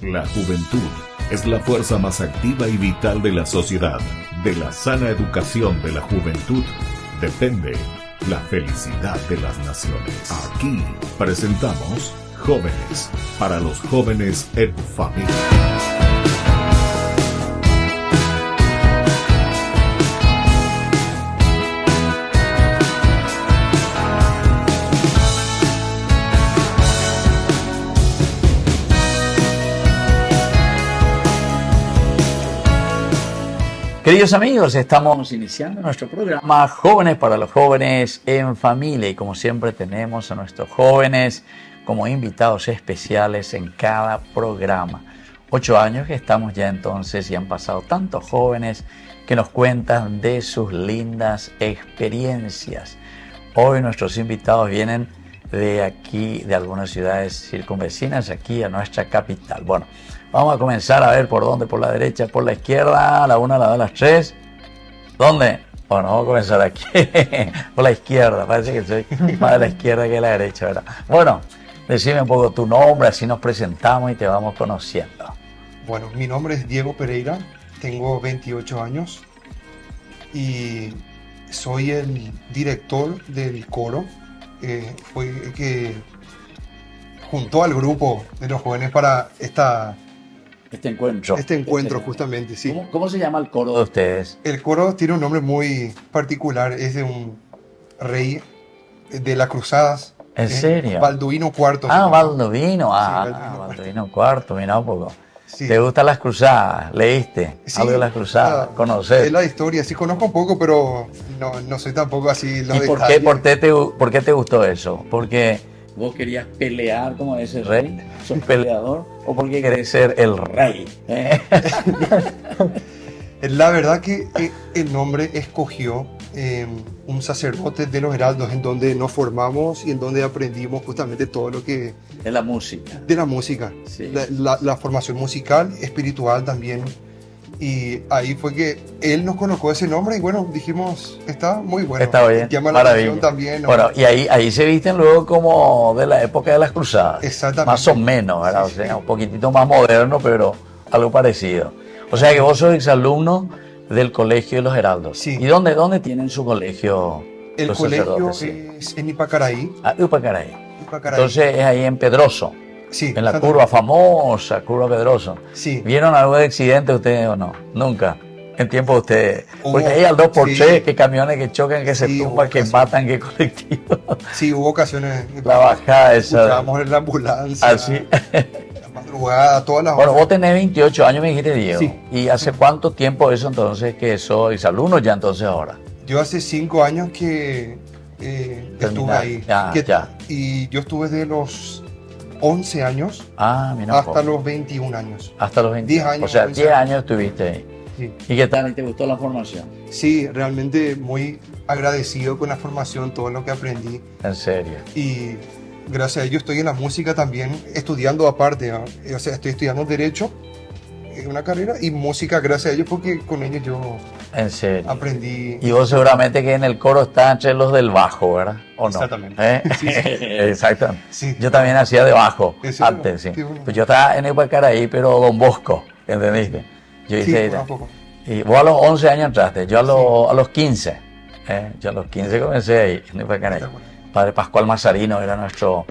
La juventud es la fuerza más activa y vital de la sociedad. De la sana educación de la juventud depende la felicidad de las naciones. Aquí presentamos Jóvenes, para los jóvenes en familia. Queridos amigos, estamos iniciando nuestro programa Jóvenes para los jóvenes en familia y como siempre tenemos a nuestros jóvenes como invitados especiales en cada programa. 8 años que estamos ya entonces y han pasado tantos jóvenes que nos cuentan de sus lindas experiencias. Hoy nuestros invitados vienen de aquí, de algunas ciudades circunvecinas, aquí a nuestra capital. Bueno, vamos a comenzar a ver por dónde, por la derecha, por la izquierda, a la 1, a la 2, a las 3. ¿Dónde? Bueno, vamos a comenzar aquí, por la izquierda. Parece que soy más de la izquierda que de la derecha, ¿verdad? Bueno, decime un poco tu nombre, así nos presentamos y te vamos conociendo. Bueno, mi nombre es Diego Pereira, tengo 28 años y soy el director del coro. Fue que juntó al grupo de los jóvenes para este encuentro justamente, sí. ¿Cómo se llama el coro de ustedes? El coro tiene un nombre muy particular, es de un rey de las cruzadas. ¿En serio? Balduino IV. Balduino, sí, Balduino IV, mira un poco. Sí. ¿Te gustan las cruzadas? ¿Leíste algo de las cruzadas? ¿Conoces? Es la historia, sí conozco un poco, pero no soy tampoco así los ¿Y detalles. por qué te gustó eso? ¿Porque vos querías pelear como ese rey? ¿Sos peleador? ¿O porque querés ser el rey? La verdad que el nombre escogió un sacerdote de los Heraldos, en donde nos formamos y en donde aprendimos justamente todo lo que... De la música. De la música, sí. la formación musical, espiritual también. Y ahí fue que él nos colocó ese nombre y bueno, dijimos, está muy bueno. Está bien, llama la atención también, ¿no? Bueno, y ahí se visten luego como de la época de las cruzadas. Exactamente. Más o menos, ¿verdad? Sí, o sea, un poquitito más moderno, pero algo parecido. O sea que vos sos exalumno del Colegio de los Heraldos. Sí. ¿Y dónde tienen su colegio? El colegio es en Ipacaraí. Ipacaraí. Entonces es ahí en Pedroso. Sí. En la curva famosa, curva Pedroso. Sí. ¿Vieron algo de accidente ustedes o no? Nunca. En tiempo de ustedes. Porque porque hay al 2x3, sí. que camiones que chocan, que se tumban, que matan, que colectivos. Sí, hubo ocasiones. La bajada esa. Escuchábamos en la ambulancia. Así. La madrugada, todas las horas. Bueno, vos tenés 28 años, me dijiste, Diego. Sí. ¿Y hace cuánto tiempo eso entonces que sos exalumno ya entonces ahora? Yo hace 5 años que estuve ahí. Ya. Y yo estuve desde los 11 años mira, hasta los 21 años. Hasta los 21 10 años. O sea, 10 años estuviste ahí. Sí. ¿Y qué tal? ¿Te gustó la formación? Sí, realmente muy agradecido con la formación, todo lo que aprendí. En serio. Y gracias a ello estoy en la música también, estudiando aparte, ¿no? O sea, estoy estudiando Derecho, una carrera, y música gracias a ellos, porque con ellos yo ¿En serio? aprendí. Y vos seguramente que en el coro está entre los del bajo, ¿verdad? ¿O no? Exactamente. Sí. Exactamente. Sí. Yo también hacía de bajo antes, sí. Bueno. Pues yo estaba en Ipacaraí, pero Don Bosco, ¿entendiste? Yo hice y vos a los 11 años entraste, yo a los 15. Yo a los 15 comencé ahí en Ipacaraí. Padre Pascual Mazarino era nuestro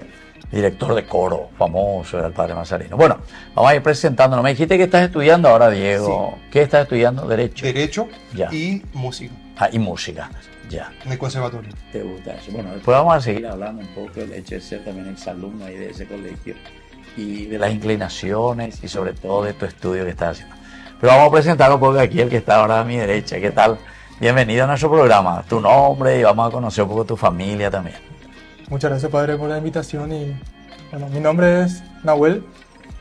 director de coro, famoso era el Padre Mazarino. Bueno, vamos a ir presentándonos. Me dijiste que estás estudiando ahora, Diego. Sí. ¿Qué estás estudiando? Derecho. Ya. Y música. Y música, ya. En el conservatorio. ¿Te gusta eso? Bueno, después vamos a seguir hablando un poco del hecho de ser también exalumno ahí de ese colegio y de las inclinaciones y sobre todo de tu estudio que estás haciendo. Pero vamos a presentar un poco aquí el que está ahora a mi derecha. ¿Qué tal? Bienvenido a nuestro programa. Tu nombre y vamos a conocer un poco tu familia también. Muchas gracias, padre, por la invitación. Y bueno, mi nombre es Nahuel,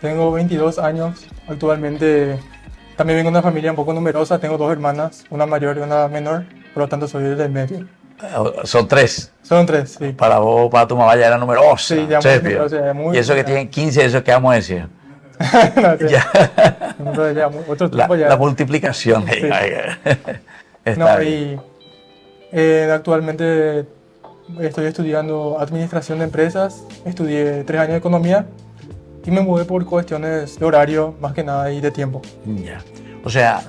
tengo 22 años. Actualmente también vengo de una familia un poco numerosa, tengo 2 hermanas, una mayor y una menor, por lo tanto soy el del medio. Son 3. Son 3, sí. Para vos, para tu mamá ya era numerosa. Sí, ya muy numerosa. Y eso que tienen 15, eso que vamos a decir. No, sí. Ya, otro tiempo ya. La multiplicación. Sí. Está bien. Actualmente estoy estudiando administración de empresas, estudié 3 años de economía y me mudé por cuestiones de horario, más que nada, y de tiempo. Ya. O sea,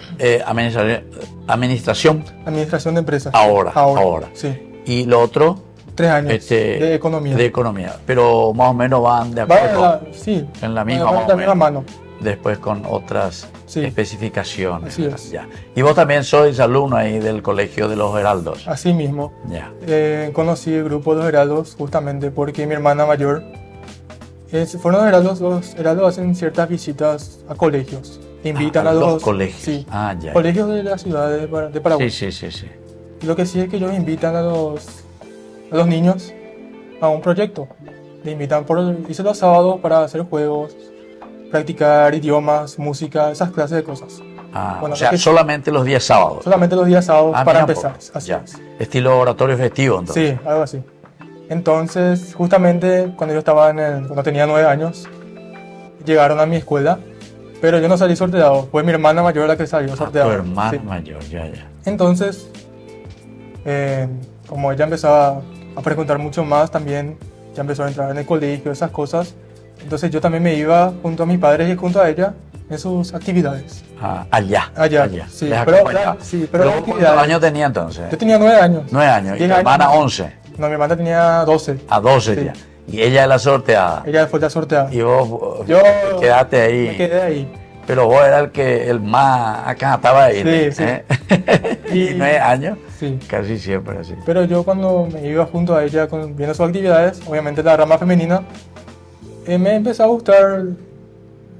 administración Administración de empresas. ahora. Sí. Y lo otro, 3 años de economía. De economía. Pero más o menos van de acuerdo. Sí. En la misma, van en la misma mano. Después con otras especificaciones. Así es. Ya. Y vos también sois alumno ahí del Colegio de los Heraldos. Así mismo. Ya. Conocí el grupo de los Heraldos justamente porque mi hermana mayor fueron los Heraldos hacen ciertas visitas a colegios. Invitan a los colegios. Sí, ya. Colegios de la ciudad de Paraguay. Sí. Y lo que sí es que ellos invitan a los niños a un proyecto. Le invitan hice los sábados para hacer juegos, practicar idiomas, música, esas clases de cosas. O sea, solamente los días sábados. Solamente los días sábados para empezar. Así es. Estilo oratorio festivo, entonces. Sí, algo así. Entonces, justamente cuando yo estaba cuando tenía 9 años, llegaron a mi escuela, pero yo no salí sorteado. Fue mi hermana mayor la que salió sorteada. Tu hermana mayor, ya. Entonces, como ella empezaba a frecuentar mucho más, también ya empezó a entrar en el colegio, esas cosas. Entonces yo también me iba junto a mis padres y junto a ella en sus actividades. Allá. Sí, pero ¿cuántos años tenía entonces? Yo tenía 9 años. 9 años. ¿Y tu hermana 11? No, mi hermana tenía 12. A 12 sí. ya. Y ella es la sorteada. Ella fue la sorteada. Y vos quedaste ahí. Me quedé ahí. Pero vos eras el más acá estaba ahí. Sí. ¿Y 9 años? Sí. Casi siempre así. Pero yo cuando me iba junto a ella viendo sus actividades, obviamente la rama femenina, me empezó a gustar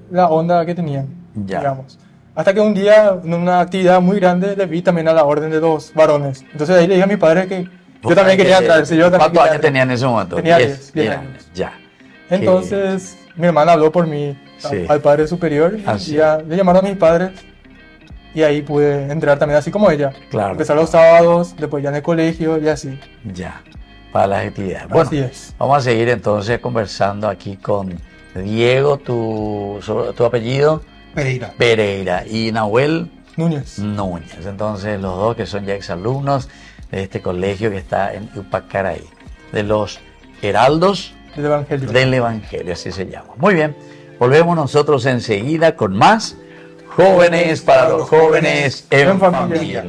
la onda que tenían, digamos. Hasta que un día, en una actividad muy grande, le vi también a la orden de los varones. Entonces ahí le dije a mi padre que yo también quería entrar. ¿Cuántos años tenía en ese momento? Tenía 10 años. Ya. Entonces mi hermana habló por mí al padre superior y ya le llamaron a mis padres. Y ahí pude entrar también así como ella. Claro. Empezar los sábados, después ya en el colegio y así. Ya, para las actividades. Bueno, así es. Vamos a seguir entonces conversando aquí con Diego, tu apellido. Pereira. Y Nahuel Núñez. Entonces los dos que son ya exalumnos de este colegio que está en Upacaraí. De los Heraldos del Evangelio, así se llama. Muy bien, volvemos nosotros enseguida con más Jóvenes para los jóvenes en familia.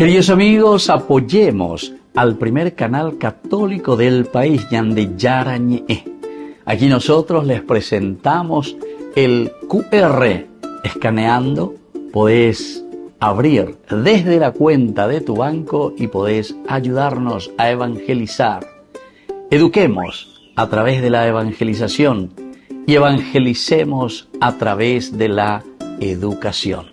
Queridos amigos, apoyemos al primer canal católico del país, Yande Yarañe. Aquí nosotros les presentamos el QR. Escaneando, podés abrir desde la cuenta de tu banco y podés ayudarnos a evangelizar. Eduquemos a través de la evangelización y evangelicemos a través de la educación.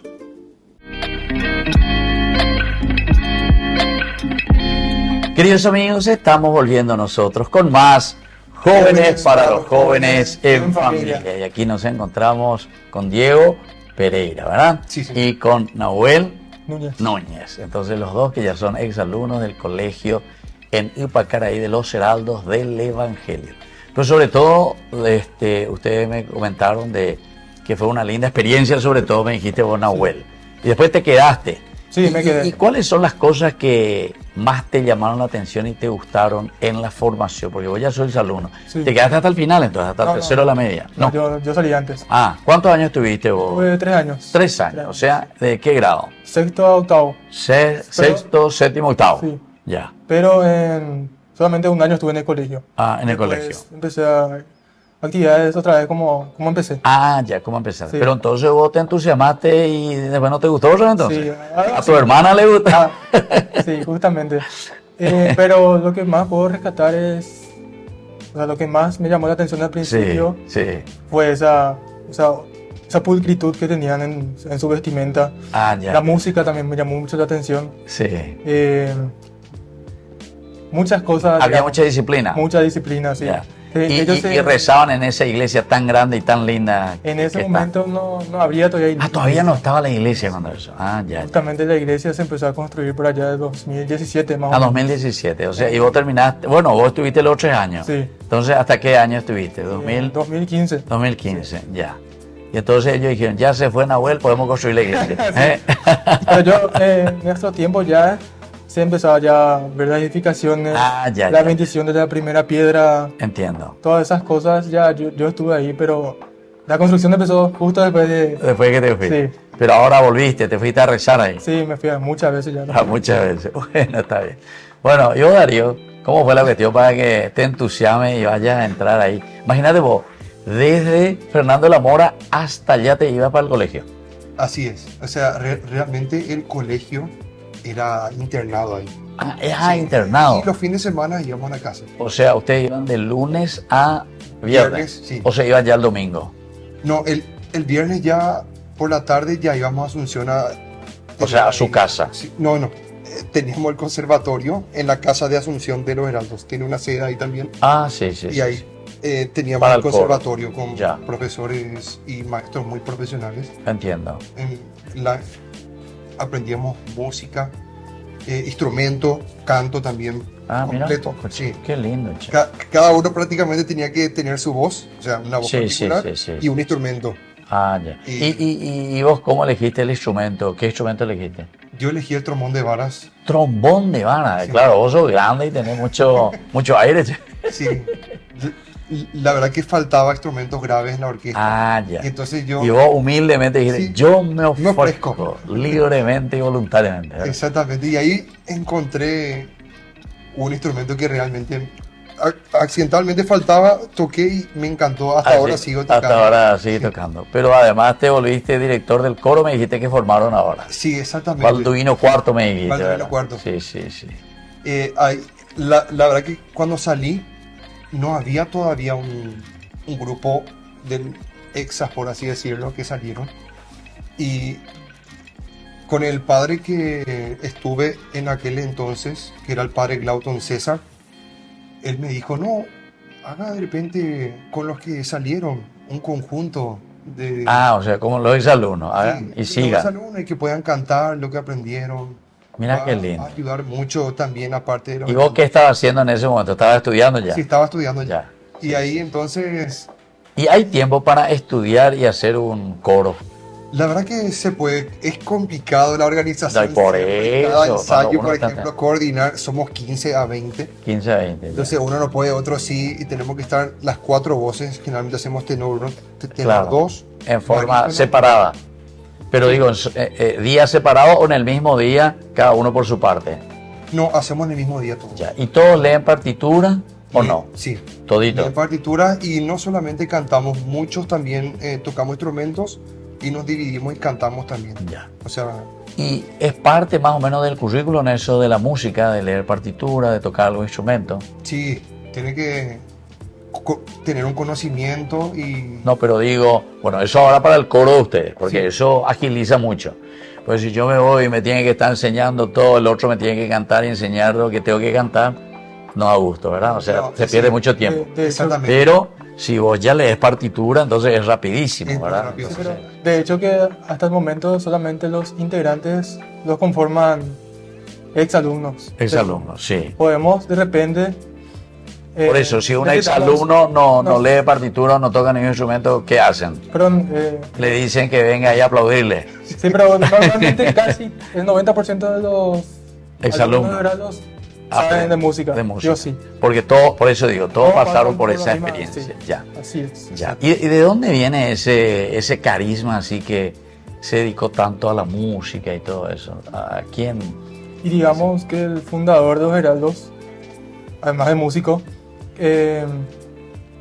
Queridos amigos, estamos volviendo nosotros con más Jóvenes para los Jóvenes en Familia. Y aquí nos encontramos con Diego Pereira, ¿verdad? Sí, sí. Y con Nahuel Núñez. Entonces los dos que ya son exalumnos del colegio en Ipacaraí de los Heraldos del Evangelio. Pero sobre todo, ustedes me comentaron de que fue una linda experiencia, sobre todo me dijiste vos, Nahuel. Y después te quedaste. Sí, me quedé. ¿Y cuáles son las cosas que más te llamaron la atención y te gustaron en la formación? Porque vos ya sois alumno. Sí. ¿Te quedaste hasta el final entonces, hasta el tercero de la media? No, yo salí antes. Ah, ¿cuántos años tuviste vos? Tuve 3 años. 3 años, o sea, ¿de qué grado? Sexto a octavo. Sexto, séptimo, octavo. Sí. Ya. Pero solamente 1 año estuve en el colegio. Ah, en el Después colegio. Empecé a actividades otra vez como empecé. Ah, ya, ¿cómo empezaste? Sí. Pero entonces vos te entusiasmaste y después no te gustó, ¿verdad? Entonces, Sí, a sí. tu hermana le gusta. Sí, justamente. Pero lo que más puedo rescatar es, o sea, lo que más me llamó la atención al principio Sí. fue esa pulcritud que tenían en su vestimenta. Ah, ya. La música también me llamó mucho la atención. Sí. Muchas cosas. Había digamos, mucha disciplina. mucha disciplina, sí. Ya. Ellos Y rezaban en esa iglesia tan grande y tan linda. en ese que momento no habría todavía iglesia. Ah, todavía no estaba la iglesia cuando eso. Ah, ya. Justamente la iglesia se empezó a construir por allá de 2017 más o A menos. 2017. O sea, y vos terminaste. Bueno, vos estuviste los 3 años. Sí. Entonces, ¿hasta qué año estuviste? 2015. 2015, ya. Y entonces ellos dijeron, ya se fue Nahuel, podemos construir la iglesia. Pero yo, en nuestro tiempo ya se empezaba ya a ver las edificaciones, la bendición de la primera piedra. Entiendo. Todas esas cosas, ya yo estuve ahí, pero la construcción empezó justo después de... Después que te fuiste. Sí. Pero ahora volviste, te fuiste a rezar ahí. Sí, me fui muchas veces ya. Ah, muchas veces. Bueno, está bien. Bueno, yo, Darío, ¿cómo fue la cuestión para que te entusiasme y vayas a entrar ahí? Imagínate vos, desde Fernando de la Mora hasta allá te ibas para el colegio. Así es. O sea, realmente el colegio era internado ahí. Ah, sí. Internado. Y los fines de semana íbamos a la casa. O sea, ustedes iban de lunes a viernes. Sí. O sea, iban ya el domingo. No, el viernes ya por la tarde ya íbamos a Asunción a... O sea, a su casa. Sí, no. Teníamos el conservatorio en la casa de Asunción de los Heraldos. Tiene una sede ahí también. Ah, sí. Y ahí teníamos para el conservatorio con ya. profesores y maestros muy profesionales. Entiendo. Aprendíamos música, instrumento, canto también. Completo. Mira, sí. Qué lindo, che. Cada uno prácticamente tenía que tener su voz, o sea, una voz particular y un instrumento. Ah, ya. ¿Y vos cómo elegiste el instrumento? ¿Qué instrumento elegiste? Yo elegí el trombón de varas. Trombón de varas, sí. Claro, vos sos grande y tenés mucho aire. Sí. La verdad que faltaba instrumentos graves en la orquesta. Ah, ya. Entonces y vos humildemente dijiste, sí, yo me ofrezco libremente y voluntariamente. ¿Verdad? Exactamente. Y ahí encontré un instrumento que realmente accidentalmente faltaba, toqué y me encantó. Hasta ahora sigo tocando. Hasta ahora sigue tocando. Pero además te volviste director del coro, me dijiste que formaron ahora. Sí, exactamente. Balduino Cuarto me dijiste. Balduino Cuarto. Sí. La verdad que cuando salí no había todavía un grupo de exas, por así decirlo, que salieron. Y con el padre que estuve en aquel entonces, que era el padre Glauton César, él me dijo, no, haga de repente con los que salieron un conjunto de... O sea, como los exalumnos, y sigan. Los exalumnos y que puedan cantar lo que aprendieron. Mira qué lindo. Va a ayudar mucho también, aparte de lo ¿Y vos qué estabas haciendo en ese momento? ¿Estabas estudiando ya? Sí, estaba estudiando ya. Sí, y ahí entonces... ¿Y hay tiempo para estudiar y hacer un coro? La verdad que se puede, es complicado la organización. Por eso. Cada ensayo, por ejemplo, coordinar, somos 15 a 20. 15 a 20. Entonces uno no puede, otro sí, y tenemos que estar las 4 voces, generalmente hacemos tenor, tenor claro, 2. En forma separada. Pero digo, días separados o en el mismo día, cada uno por su parte. No, hacemos en el mismo día todo. Ya. ¿Y todos leen partitura o no? Sí. Todito. En partitura, y no solamente cantamos, muchos también tocamos instrumentos y nos dividimos y cantamos también. Ya. O sea, Y es parte más o menos del currículum eso de la música, de leer partitura, de tocar algún instrumento. sí, tiene que tener un conocimiento y... No, pero digo, bueno, eso ahora para el coro de ustedes, porque Sí. eso agiliza mucho. Pues si yo me voy y me tiene que estar enseñando todo, el otro me tiene que cantar y enseñar lo que tengo que cantar, no da gusto, ¿verdad? O sea, No, se sí. pierde mucho tiempo. De hecho, Exactamente. Pero si vos ya lees partitura, entonces es rapidísimo, Es muy ¿verdad? rápido, sí, Entonces, pero de hecho que hasta el momento solamente los integrantes los conforman exalumnos. exalumnos, sí. Podemos de repente... Por eso, si un necesitamos- exalumno no no. lee partitura, no toca ningún instrumento, ¿qué hacen? Perdón, Le dicen que venga ahí a aplaudirle. sí, pero normalmente casi el 90% de los Exalumnos. alumnos de grados saben de música. De música. Yo sí. Porque todos, por eso digo, todos Todos pasaron por la esa misma- experiencia. sí, Ya. Así es. Ya. ¿Y de dónde viene ese carisma así que se dedicó tanto a la música y todo eso? ¿A quién? Y digamos que el fundador de los Heraldos, además de músico,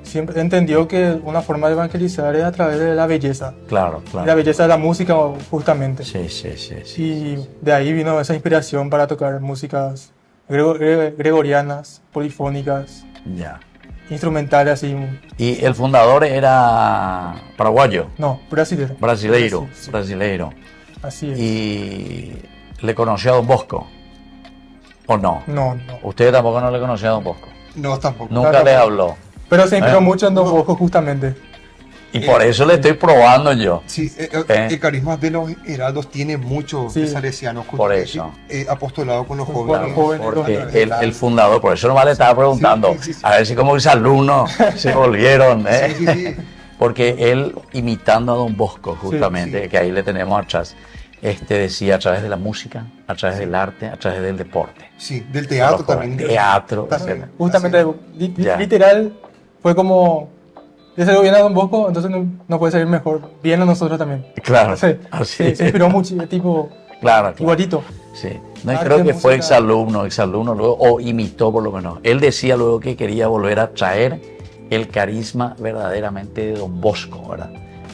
siempre entendió que una forma de evangelizar es a través de la belleza. Claro, Y la claro. belleza de la música, justamente. Sí, sí, sí, sí. Y de ahí vino esa inspiración para tocar músicas gregorianas, polifónicas, Ya. instrumentales, así. Y el fundador era paraguayo, No, brasileño. brasileiro, Brasil, sí. brasileiro. Así es. Y le conoció a Don Bosco, ¿o no? No, no. Usted tampoco no le conoció a Don Bosco. No, tampoco. Nunca Claro, le no. habló. Pero se inspiró ¿Eh? mucho en Don Bosco, justamente. Y por eso le estoy probando yo. Sí, ¿Eh? el carisma de los heraldos tiene mucho Sí. de salesiano. Por eso. Apostolado con los Con jóvenes. los jóvenes. Porque el fundador, por eso nomás le estaba preguntando, Sí, sí, sí. a ver si como mis alumnos se volvieron, ¿eh? Sí, sí, sí. Porque él, imitando a Don Bosco, justamente, sí. que ahí le tenemos atrás, decía a través de la música, a través del arte, a través del deporte. Sí, del teatro Los jóvenes, también. teatro, También. etcétera. Justamente, Ya. literal, fue como... Le salió bien a Don Bosco, entonces no puede salir mejor. Bien a nosotros también. Claro, Sí, así sí, es. se inspiró mucho, tipo, Claro, claro. igualito. Sí. No, y Arte, creo que fue música. exalumno luego, o imitó por lo menos. Él decía luego que quería volver a traer el carisma verdaderamente de Don Bosco, ¿verdad?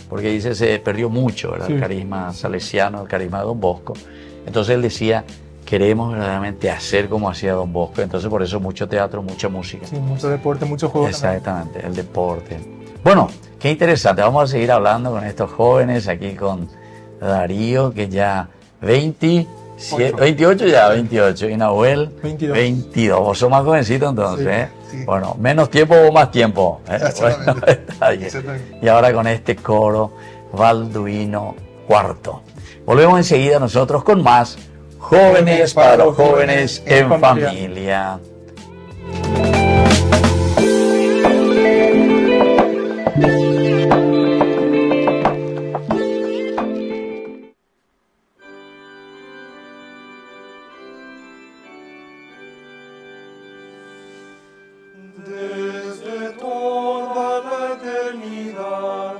Porque dice, se perdió mucho, ¿verdad? Sí. El carisma salesiano, el carisma de Don Bosco. Entonces él decía, queremos verdaderamente hacer como hacía Don Bosco. Entonces por eso mucho teatro, mucha música. Sí, mucho deporte, muchos juegos también. Exactamente, el deporte. Bueno, qué interesante. Vamos a seguir hablando con estos jóvenes, aquí con Darío, que ya 28 ya, 28. Y Nahuel, 22. 22. Vos sos más jovencito entonces, Sí, ¿eh? sí. Bueno, menos tiempo o más tiempo. ¿eh? Exactamente. Bueno, está bien. Exactamente. Y ahora con este coro Balduino cuarto. Volvemos enseguida nosotros con más Jóvenes para los jóvenes en familia. Desde toda la eternidad,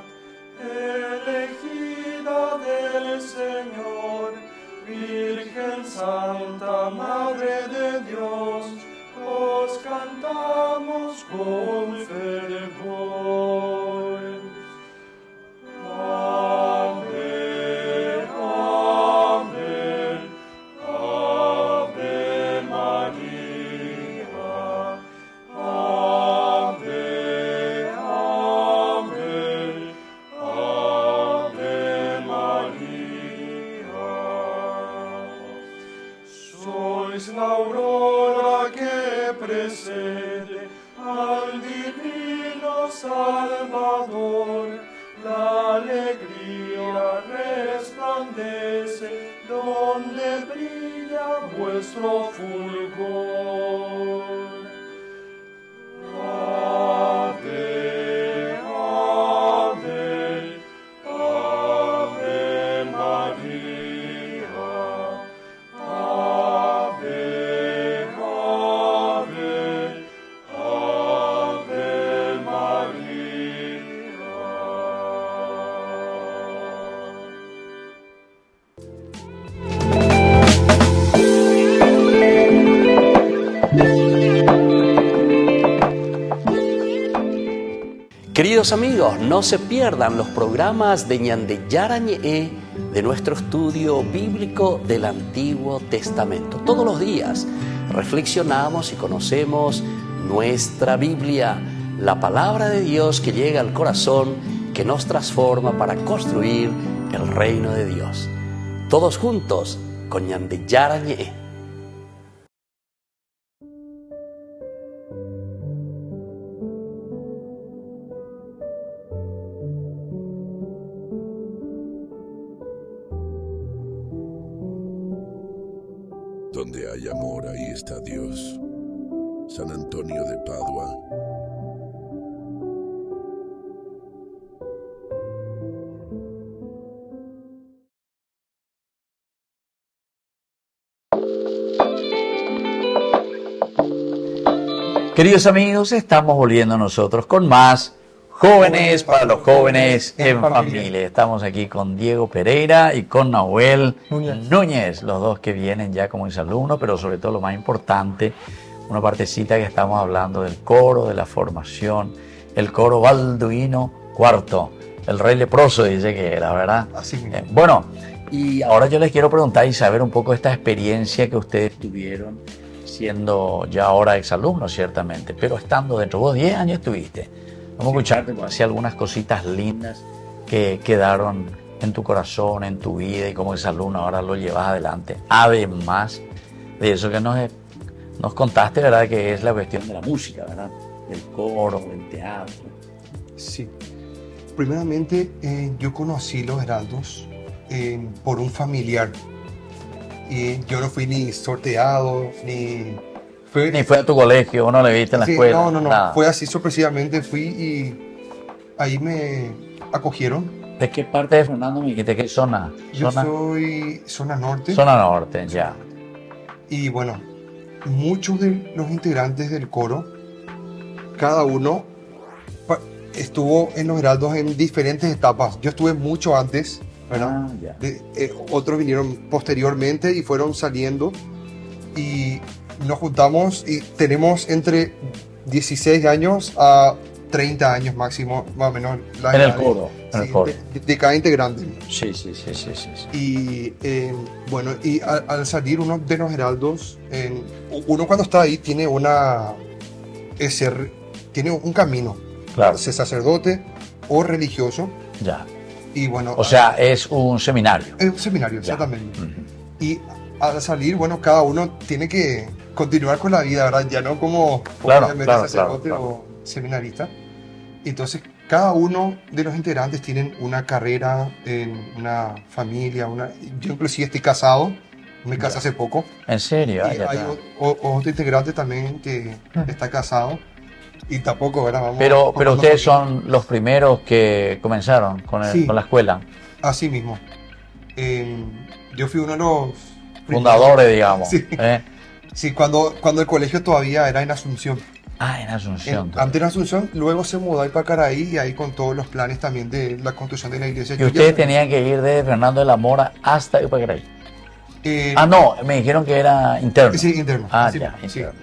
elegida del Señor, Virgen Santa, Madre de Dios, os cantamos con fervor. Ave, ave, ave María. Ave, ave, ave María. Sois la aurora que precede al divino Salvador. La alegría resplandece donde brilla vuestro fulgor. Ave, ave, ave María. Ave, ave, ave María. 「Queridos amigos, no se pierdan los programas de Ñandeyarañe de nuestro estudio bíblico del Antiguo Testamento. Todos los días reflexionamos y conocemos nuestra Biblia, la palabra de Dios que llega al corazón, que nos transforma para construir el reino de Dios. Todos juntos con Ñandeyarañe. Donde hay amor, ahí está Dios. San Antonio de Padua. Queridos amigos, estamos volviendo nosotros con más Jóvenes para los Jóvenes en Familia. Estamos aquí con Diego Pereira y con Nahuel Núñez, los dos que vienen ya como exalumnos, pero sobre todo lo más importante, una partecita que estamos hablando del coro, de la formación, el coro balduino cuarto, el rey leproso dice que era, ¿verdad? Así mismo. Bueno, y ahora yo les quiero preguntar y saber un poco esta experiencia que ustedes tuvieron siendo ya ahora exalumnos, ciertamente, pero estando dentro. Vos 10 años estuviste. Vamos a escucharte, pues, así algunas cositas lindas que quedaron en tu corazón, en tu vida, y como exalumno ahora lo llevas adelante. Además de eso que nos contaste, ¿verdad? Que es la cuestión de la música, ¿verdad? Del coro, del teatro. Sí. Primeramente, yo conocí los heraldos por un familiar. Y yo no fui ni sorteado, ni fue a tu colegio, o no le viste en la escuela. No. Nada. Fue así sorpresivamente. Fui y ahí me acogieron. ¿De qué parte de Fernando me dijiste? ¿Qué zona? Yo soy zona norte. Zona norte, ya. Y bueno, muchos de los integrantes del coro, cada uno estuvo en los heraldos en diferentes etapas. Yo estuve mucho antes, ¿verdad? Ya. Otros vinieron posteriormente y fueron saliendo. Y nos juntamos y tenemos entre 16 años a 30 años máximo, más o menos. En el coro. En el coro. De cada integrante. Sí. Y bueno, y al salir uno de los heraldos, uno cuando está ahí tiene tiene un camino. Claro. Ser sacerdote o religioso. Ya. Y bueno. O sea, es un seminario. Es un seminario, Ya. exactamente. Y al salir, bueno, cada uno tiene que continuar con la vida, ¿verdad? Ya no como Claro, obviamente claro, sacerdote claro. o seminarista. Entonces, cada uno de los integrantes tienen una carrera, una familia, yo inclusive estoy casado, me casé hace poco. ¿En serio? Y Ya hay está. otro integrante también que está casado y tampoco, ¿verdad? Vamos Pero formando ustedes familia. son los primeros que comenzaron Sí. con la escuela. Así mismo. Yo fui uno de los Fundadores, digamos. Sí. Sí, cuando el colegio todavía era en Asunción. En Asunción. Antes en Asunción, luego se mudó a Ipacaraí y ahí con todos los planes también de la construcción de la iglesia. Y Yo ustedes ya- tenían que ir desde Fernando de la Mora hasta Ipacaraí. eh, No, me dijeron que era interno. Sí, interno. Sí, Ya, sí. interno.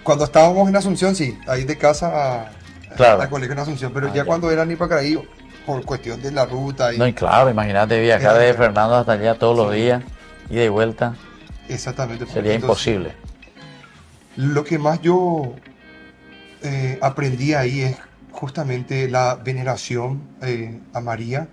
Cuando estábamos en Asunción, sí, ahí de casa Claro. al colegio en Asunción, pero Ah, ya ya. cuando era en Ipacaraí, por cuestión de la ruta y No, y claro, imagínate viajar Era- desde Fernando hasta allá todos los días y de vuelta. exactamente. Sería Entonces, imposible. Lo que más yo aprendí ahí es justamente la veneración a María,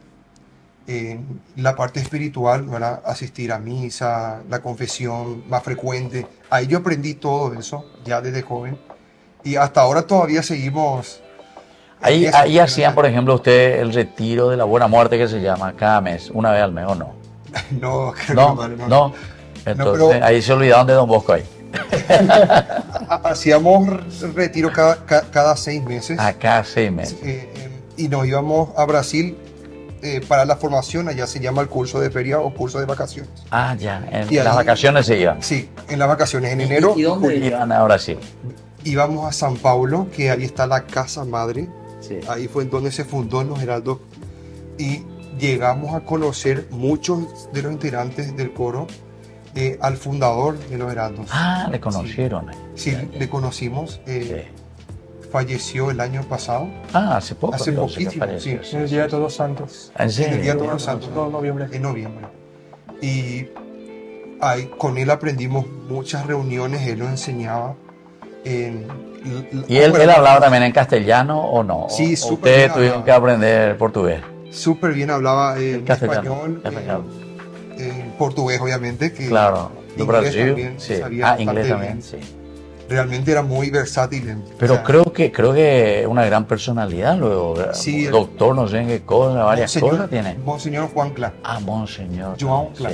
la parte espiritual, ¿verdad? Asistir a misa, la confesión más frecuente. Ahí yo aprendí todo eso ya desde joven y hasta ahora todavía seguimos. en Ahí eso, hacían, por ejemplo, ustedes el retiro de la buena muerte que se llama cada mes, una vez al mes, ¿o no? No, creo No, que padre, no. Entonces, pero- ahí se olvidaron de Don Bosco ahí. Hacíamos retiro cada 6 meses. Acá 6 meses. Y nos íbamos a Brasil para la formación, allá se llama el curso de feria o curso de vacaciones. Ya, en Y las ahí- vacaciones se iban. Sí, en las vacaciones, en enero. ¿Y dónde julio. iban a Brasil? Íbamos a San Paulo, que ahí está la casa madre. Sí. Ahí fue en donde se fundó en los Heraldos. Y llegamos a conocer muchos de los integrantes del coro, al fundador de los Heraldos. Ah, le conocieron. Sí, Ya, ya. le conocimos. Sí. Falleció el año pasado. Ah, hace poco. Hace entonces, que poquísimo, falleció. sí. En el Día de Todos los Santos, ¿En En el Día de serio? Todos los Santos, no, noviembre. en noviembre. Y ahí, con él aprendimos muchas reuniones, él nos enseñaba. ¿Y él hablaba también en castellano o no? Sí, ¿O súper ustedes bien tuvieron hablaba. que aprender portugués? Súper bien, hablaba Castellano. español, Español. portugués obviamente, que Claro. ¿De inglés Brasil? también Sí. sabía Ah, inglés bastante también, bien. sí. Realmente era muy versátil. Pero o sea, creo que una gran personalidad luego. Sí, Doctor, no sé en qué cosa, varias Monseñor- cosas tiene. Monseñor Juan Cla. Ah, Monseñor. João sí. Cla.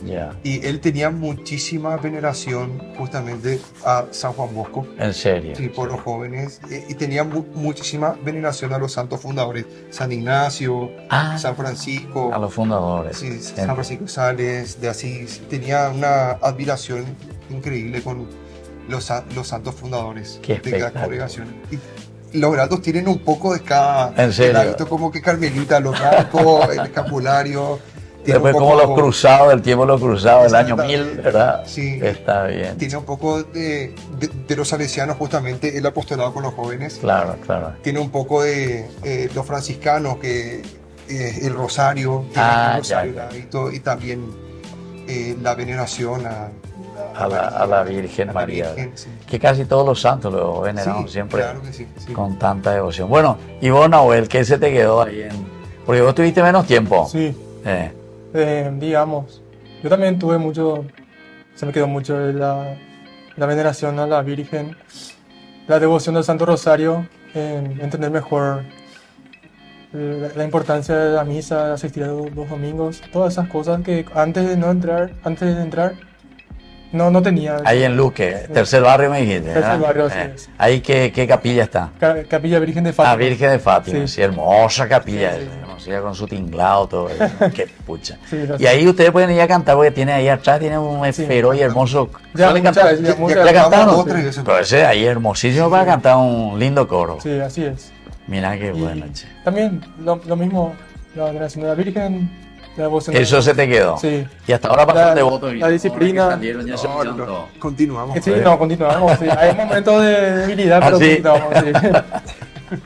Ya. Y él tenía muchísima veneración justamente a San Juan Bosco, En serio. sí, por los jóvenes, y tenía muchísima veneración a los santos fundadores, San Ignacio, Ah, San Francisco, a los fundadores. sí, San Francisco de Sales, de Asís. Tenía una admiración increíble con los santos fundadores Qué de cada espectáculo. congregación. Y los heraldos tienen un poco de cada ¿En serio? el hábito, como que Carmelita, los blancos, el escapulario. tiene Después un como poco- los cruzados, el tiempo de los cruzados, el año Exactamente. 1000, ¿verdad? Sí. Está bien. Tiene un poco de los salesianos, justamente el apostolado con los jóvenes. Claro, claro. Tiene un poco de los franciscanos, que el rosario, tiene Ah, el rosario, ya, ya. el hábito, y también la veneración A la Virgen a la María. Virgen, sí. Que casi todos los santos lo veneramos Sí, siempre claro que sí, sí. con tanta devoción. Bueno, y vos, Nahuel, ¿qué se te quedó ahí Porque vos tuviste menos tiempo. Sí, Eh, digamos, yo también tuve mucho, se me quedó mucho la veneración a la Virgen, la devoción del Santo Rosario, entender mejor la importancia de la misa, asistir a los domingos, todas esas cosas que antes de entrar, no tenía. ahí en Luque, tercer barrio me dijiste. Tercer ¿verdad? barrio, así es. Ahí, ¿qué capilla está? Capilla Virgen de Fátima. Ah, Virgen de Fátima, sí, Sí. hermosa capilla, Sí, sí. conocida con su tinglado, todo eso. Qué pucha. Sí, lo Y sé. ahí ustedes pueden ir a cantar, porque tiene ahí atrás, tiene un Sí. esfero y hermoso. Ya, ¿Suelen muchas cantar? veces, ya Ya muchas ¿Ya veces. cantaron? dos, tres veces. Pero ese ahí es hermosísimo para cantar un lindo coro. Sí, así es. Mira qué Y bueno, che. también lo mismo, la veneración de la Virgen, la devoción de- Eso se te quedó. Sí. Y hasta ahora pasan La- devotos. y la disciplina. ahora que salieron ya se olvidaron todo. Continuamos. Sí, no, continuamos. Sí. Hay momentos de debilidad, ¿Ah, pero sí? continuamos. Sí.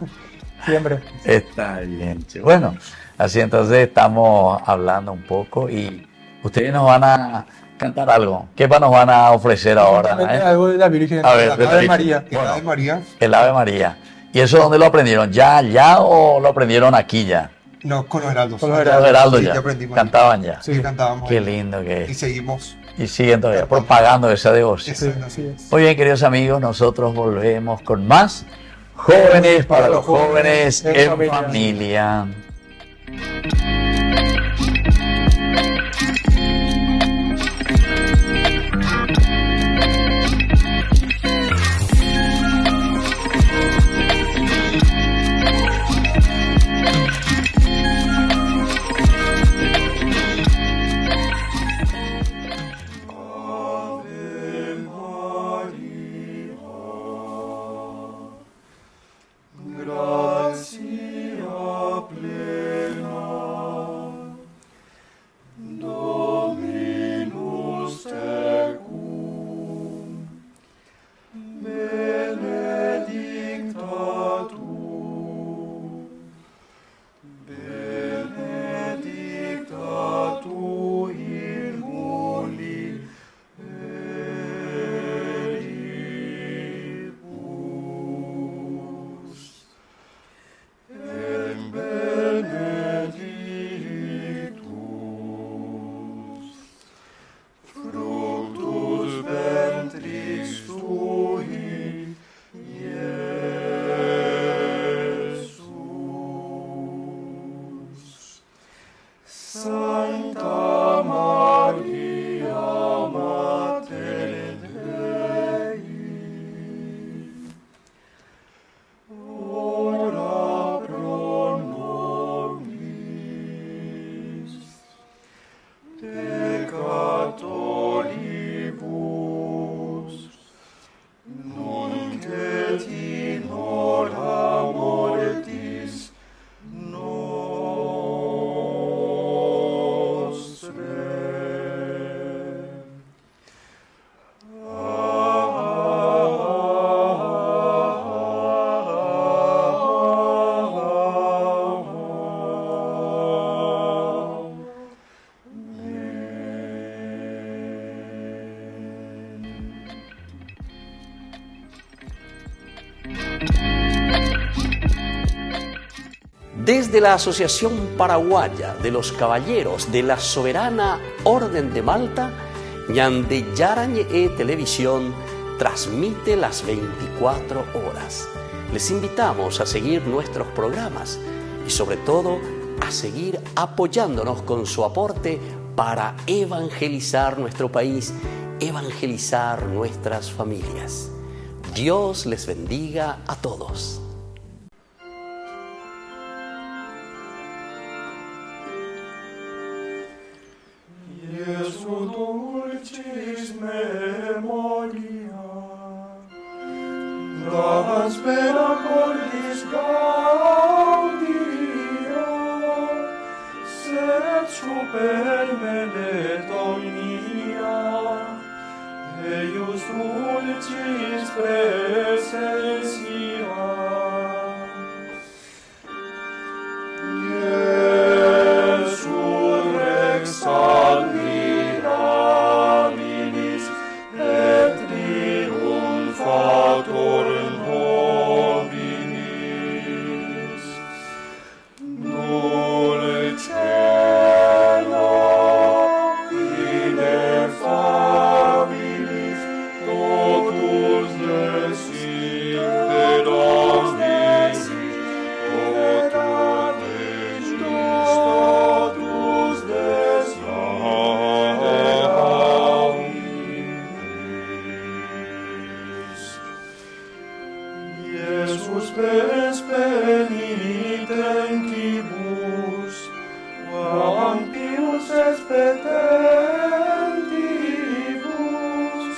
Siempre. Está bien, che. Bueno, así entonces estamos hablando un poco y ustedes nos van a cantar algo. ¿Qué nos van a ofrecer ahora? Justamente algo de la Virgen, A ver, la de la Ave Virgen. María. El Ave María, El Ave María. ¿Y eso dónde lo aprendieron? ¿Ya o lo aprendieron aquí ya? no, con los heraldos. Con los Los heraldos. heraldos Sí, ya. ya aprendimos. Cantaban ya. Sí, cantábamos. Qué ahí. lindo que Y es. seguimos. Y siguen todavía propagando esa devoción. Sí, así es. Muy bien, queridos amigos, nosotros volvemos con más Jóvenes para los jóvenes en familia. Gracia plena, Desde la Asociación Paraguaya de los Caballeros de la Soberana Orden de Malta, Ñande Yarañe Televisión transmite las 24 horas. Les invitamos a seguir nuestros programas y sobre todo a seguir apoyándonos con su aporte para evangelizar nuestro país, evangelizar nuestras familias. Dios les bendiga a todos. Iesu dulcis memoria, dans spera cordis gaudia, sed super me omnia, eius dulcis presentia. Iesu rex admirabilis et triumphator nobilis, dulcella ineffabilis totus desideros visis, totus spes penitentibus, quam pius expetentibus,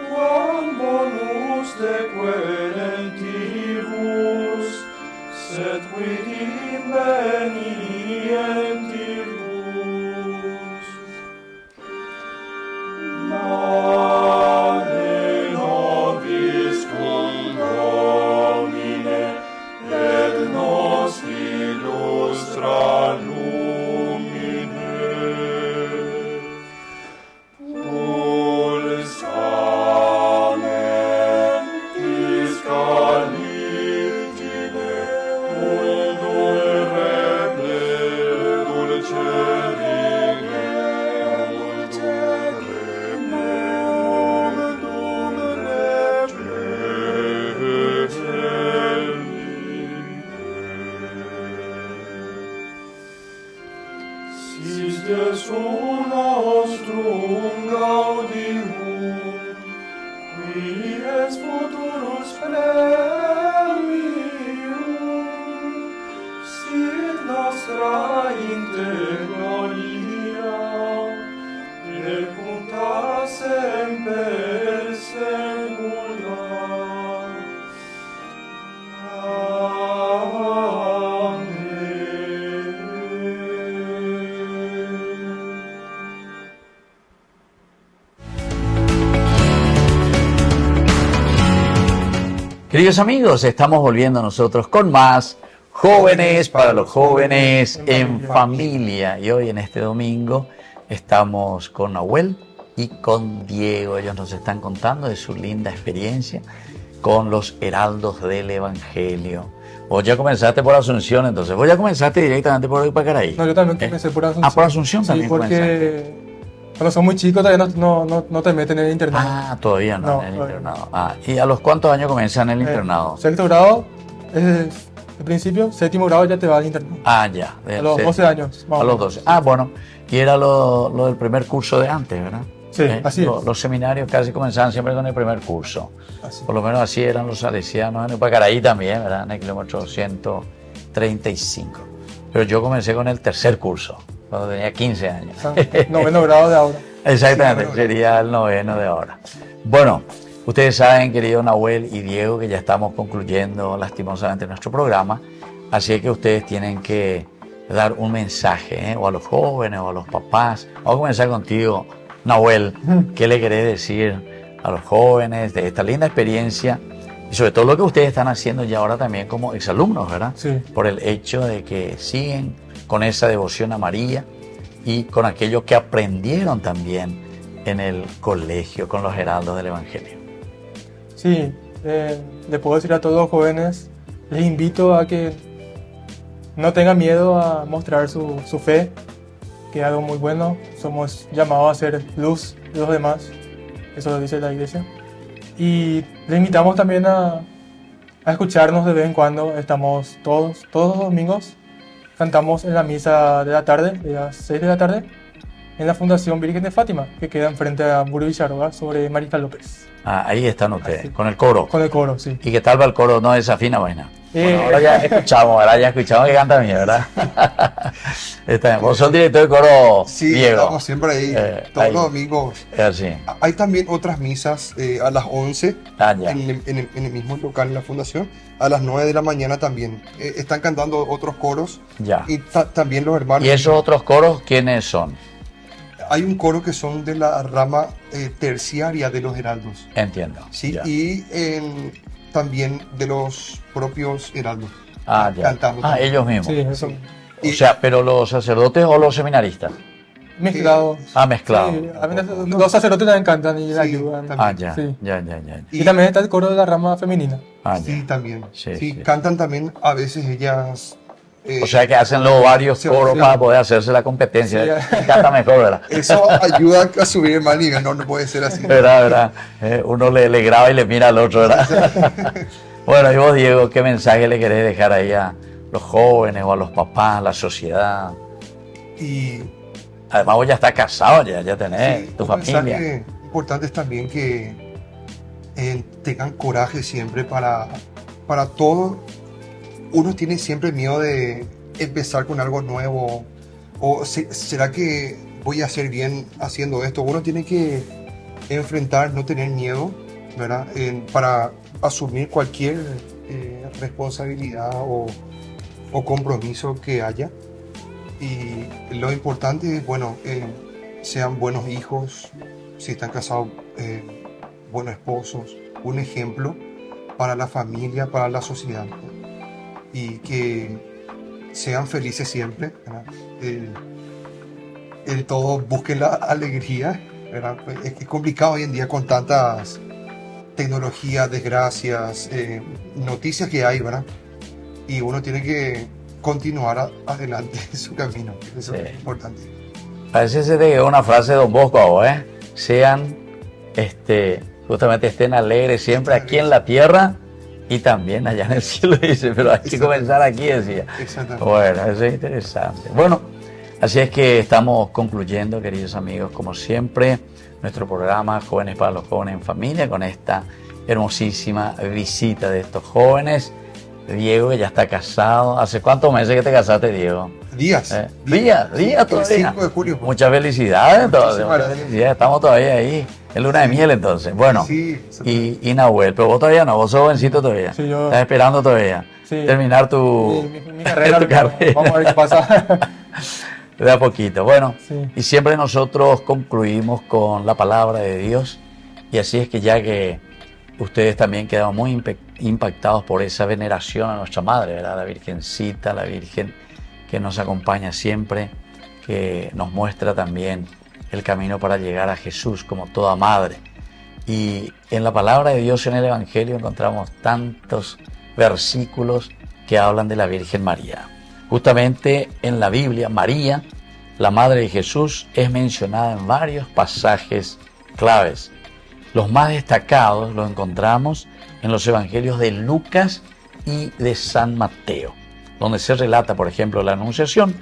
quam bonus dequerentibus, sed quid invenientibus. Mane nobis cum Domine, et nos illustra lumine. Pulsamen discaligine, muldum reple dulcerine, muldum Sis Jesum nostrum gaudium, qui es futurus premium, sit nostra integralia, recunta semper secula. Queridos amigos, estamos volviendo nosotros con más Jóvenes para los Jóvenes en Familia. Y hoy en este domingo estamos con Nahuel y con Diego. Ellos nos están contando de su linda experiencia con los heraldos del Evangelio. Vos ya comenzaste por Asunción, entonces. Vos ya comenzaste directamente por Ipacaraí. No, yo también comencé por Asunción. Ah, por Asunción también. Sí, porque cuando son muy chicos todavía no te meten en el internado. Ah, todavía no, en el internado. Ah, ¿y a los cuántos años comienzan el internado? Sexto grado, el principio, séptimo grado ya te va al internado. Ah, ya. A los 12 años. A los 12. Ah, bueno. Y era lo del primer curso de antes, ¿verdad? Sí, así es. Los seminarios casi comenzaban siempre con el primer curso. Así. Por lo menos así eran los salesianos. En Ipacaraí también, ¿verdad? En el kilómetro 135. Pero yo comencé con el tercer curso, cuando tenía 15 años. Noveno grado de ahora. Exactamente, sería el noveno de ahora. Bueno, ustedes saben, querido Nahuel y Diego, que ya estamos concluyendo lastimosamente nuestro programa. Así que ustedes tienen que dar un mensaje, o a los jóvenes o a los papás. Vamos a comenzar contigo, Nahuel. ¿Qué le querés decir a los jóvenes de esta linda experiencia y sobre todo lo que ustedes están haciendo ya ahora también como exalumnos, ¿verdad? Sí. Por el hecho de que siguen con esa devoción a María y con aquello que aprendieron también en el colegio con los heraldos del Evangelio. Sí, le puedo decir a todos los jóvenes, les invito a que no tenga miedo a mostrar su fe, que es algo muy bueno. Somos llamados a ser luz de los demás, eso lo dice la iglesia. Y le invitamos también a escucharnos de vez en cuando. Estamos todos los domingos, cantamos en la misa de la tarde, de las 6 de la tarde, en la Fundación Virgen de Fátima, que queda enfrente a Burgo Villaroga, sobre Mariscal López. Ah, ahí están ustedes, Así. con el coro. Con el coro, sí. ¿Y qué tal va el coro? No desafina, vaina. Bueno, ahora ya escuchamos, ¿verdad? Ya escuchamos que canta bien, ¿verdad? Está bien. Vos sos director de coro, Sí, Diego. estamos siempre ahí, todos ahí. los domingos. Es así. Hay también otras misas a las 11 Ah, ya. en el mismo local en la fundación. A las 9 de la mañana también. Están cantando otros coros Ya. y también los hermanos. ¿Y esos otros coros quiénes son? Hay un coro que son de la rama terciaria de los heraldos. Entiendo. Sí, Ya. y también de los propios heraldos. Ah, ya. Cantamos Ah, también. ellos mismos. Sí, eso. Y- O sea, pero los sacerdotes o los seminaristas. Mezclados. Ah, mezclado. Sí, a veces los sacerdotes también cantan y Sí, ayudan. también. Ah, ya. Sí. Ya, ya, ya. Y también está el coro de la rama femenina. Ah, ya. Sí, también. Sí, Sí, sí. cantan también a veces ellas. O sea que hacen los varios sí, coros sí. para poder hacerse la competencia. Sí, ya. Canta mejor, ¿verdad? Eso ayuda a subir más nivel, no puede ser así. ¿Verdad? Uno le graba y le mira al otro, ¿verdad? Bueno, y vos, Diego, ¿qué mensaje le querés dejar ahí a los jóvenes o a los papás, a la sociedad? Y Además, vos ya estás casado, ya tenés sí, tu un familia. mensaje importante es también que tengan coraje siempre para todo. Uno tiene siempre miedo de empezar con algo nuevo. O ¿será que voy a hacer bien haciendo esto? Uno tiene que enfrentar, no tener miedo, ¿verdad? Para asumir cualquier responsabilidad o compromiso que haya. Y lo importante es, bueno, sean buenos hijos, si están casados, buenos esposos, un ejemplo para la familia, para la sociedad. Y que sean felices siempre, ¿verdad? Todos busquen la alegría, ¿verdad? Es complicado hoy en día con tantas tecnologías, desgracias, noticias que hay, ¿verdad? Y uno tiene que continuar adelante en su camino. Eso Sí. es importante. Parece ser que es una frase de Don Bosco a vos, ¿eh? Sean, justamente estén alegres siempre aquí en la tierra y también allá en el cielo, dice, pero hay que comenzar aquí, decía. Exactamente. Bueno, eso es interesante. Bueno, así es que estamos concluyendo, queridos amigos, como siempre, nuestro programa Jóvenes para los Jóvenes en Familia, con esta hermosísima visita de estos jóvenes. Diego, que ya está casado. ¿Hace cuántos meses que te casaste, Diego? Días. Días El todavía. 5 de julio. Muchas felicidades, entonces. Muchísimas Muchas felicidades. Estamos todavía ahí. En luna de miel, entonces. Bueno, Sí, y Nahuel, pero vos todavía no, vos sos jovencito todavía. Sí, yo- Estás esperando todavía Sí. terminar tu, Mi carrera, tu carrera. vamos a ver qué pasa. De a poquito. Bueno, Sí. y siempre nosotros concluimos con la palabra de Dios. Y así es que ya que ustedes también quedaron muy impactados por esa veneración a nuestra madre, ¿verdad? La Virgencita, la Virgen que nos acompaña siempre, que nos muestra también el camino para llegar a Jesús como toda madre. Y en la palabra de Dios, en el Evangelio, encontramos tantos versículos que hablan de la Virgen María. Justamente en la Biblia, María, la Madre de Jesús, es mencionada en varios pasajes claves. Los más destacados los encontramos en los Evangelios de Lucas y de San Mateo, donde se relata, por ejemplo, la Anunciación,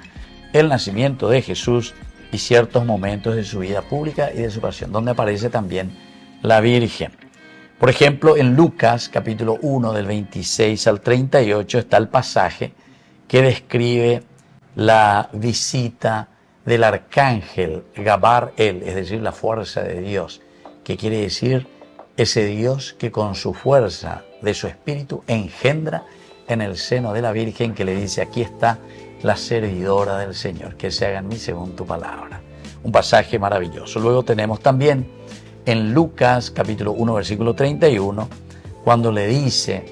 el nacimiento de Jesús y ciertos momentos de su vida pública y de su pasión, donde aparece también la Virgen. Por ejemplo, en Lucas, capítulo 1, del 26 al 38, está el pasaje que describe la visita del arcángel Gabriel, es decir, la fuerza de Dios, que quiere decir ese Dios que con su fuerza de su espíritu engendra en el seno de la Virgen, que le dice: aquí está la servidora del Señor, que se haga en mí según tu palabra. Un pasaje maravilloso. Luego tenemos también en Lucas capítulo 1 versículo 31, cuando le dice: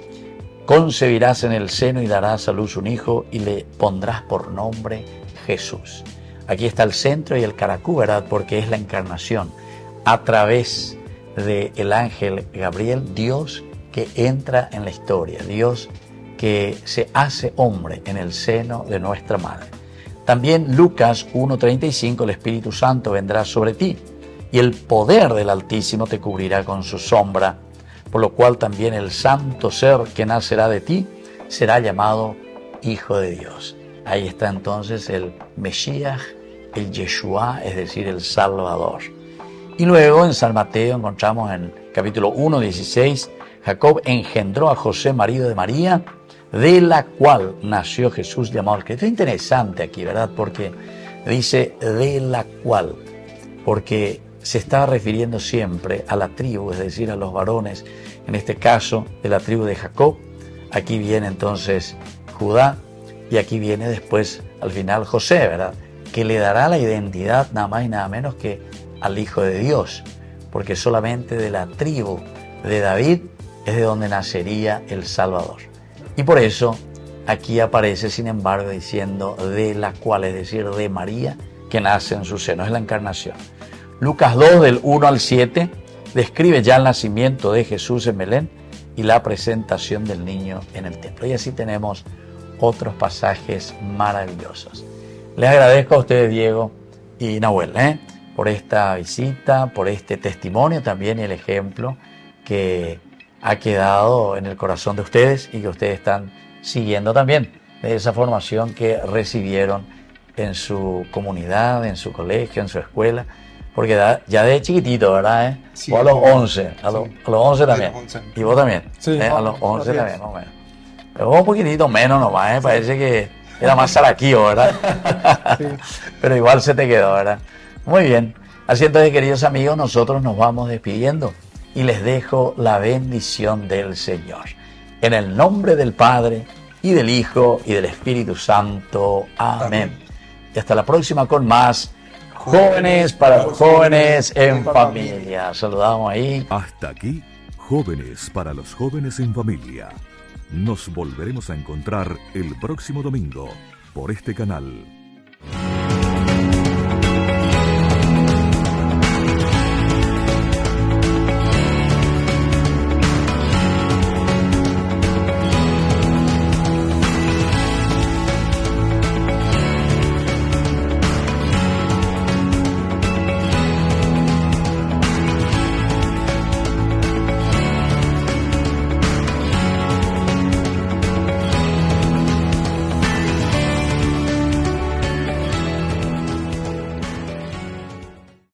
concebirás en el seno y darás a luz un hijo y le pondrás por nombre Jesús. Aquí está el centro y el caracú, ¿verdad? Porque es la encarnación a través del ángel Gabriel, Dios que entra en la historia, Dios que se hace hombre en el seno de nuestra madre. También Lucas 1:35, el Espíritu Santo vendrá sobre ti y el poder del Altísimo te cubrirá con su sombra, por lo cual también el santo ser que nacerá de ti será llamado Hijo de Dios. Ahí está entonces el Mesías, el Yeshua, es decir, el Salvador. Y luego en San Mateo encontramos en capítulo 1:16, Jacob engendró a José, marido de María, de la cual nació Jesús llamado el Cristo. Es interesante aquí, ¿verdad? Porque dice de la cual, porque se está refiriendo siempre a la tribu, es decir, a los varones, en este caso de la tribu de Jacob. Aquí viene entonces Judá y aquí viene después al final José, ¿verdad? Que le dará la identidad nada más y nada menos que al Hijo de Dios, porque solamente de la tribu de David es de donde nacería el Salvador. Y por eso aquí aparece, sin embargo, diciendo de la cual, es decir, de María, que nace en su seno, es la encarnación. Lucas 2, del 1 al 7, describe ya el nacimiento de Jesús en Belén y la presentación del niño en el templo. Y así tenemos otros pasajes maravillosos. Les agradezco a ustedes, Diego y Nahuel, por esta visita, por este testimonio también y el ejemplo que ha quedado en el corazón de ustedes y que ustedes están siguiendo también de esa formación que recibieron en su comunidad, en su colegio, en su escuela, porque ya de chiquitito, ¿verdad? Sí, o a los 11, a los 11 también. los 11. Y vos también, Sí, a los 11 así es. también, más o menos. Pero vos un poquitito menos nomás, parece que era más zaraquío, ¿verdad? Sí. Pero igual se te quedó, ¿verdad? Muy bien. Así entonces, queridos amigos, nosotros nos vamos despidiendo y les dejo la bendición del Señor. En el nombre del Padre, y del Hijo, y del Espíritu Santo. Amén. Y hasta la próxima con más Jóvenes para los Jóvenes en Familia. Saludamos ahí. Hasta aquí, Jóvenes para los Jóvenes en Familia. Nos volveremos a encontrar el próximo domingo por este canal.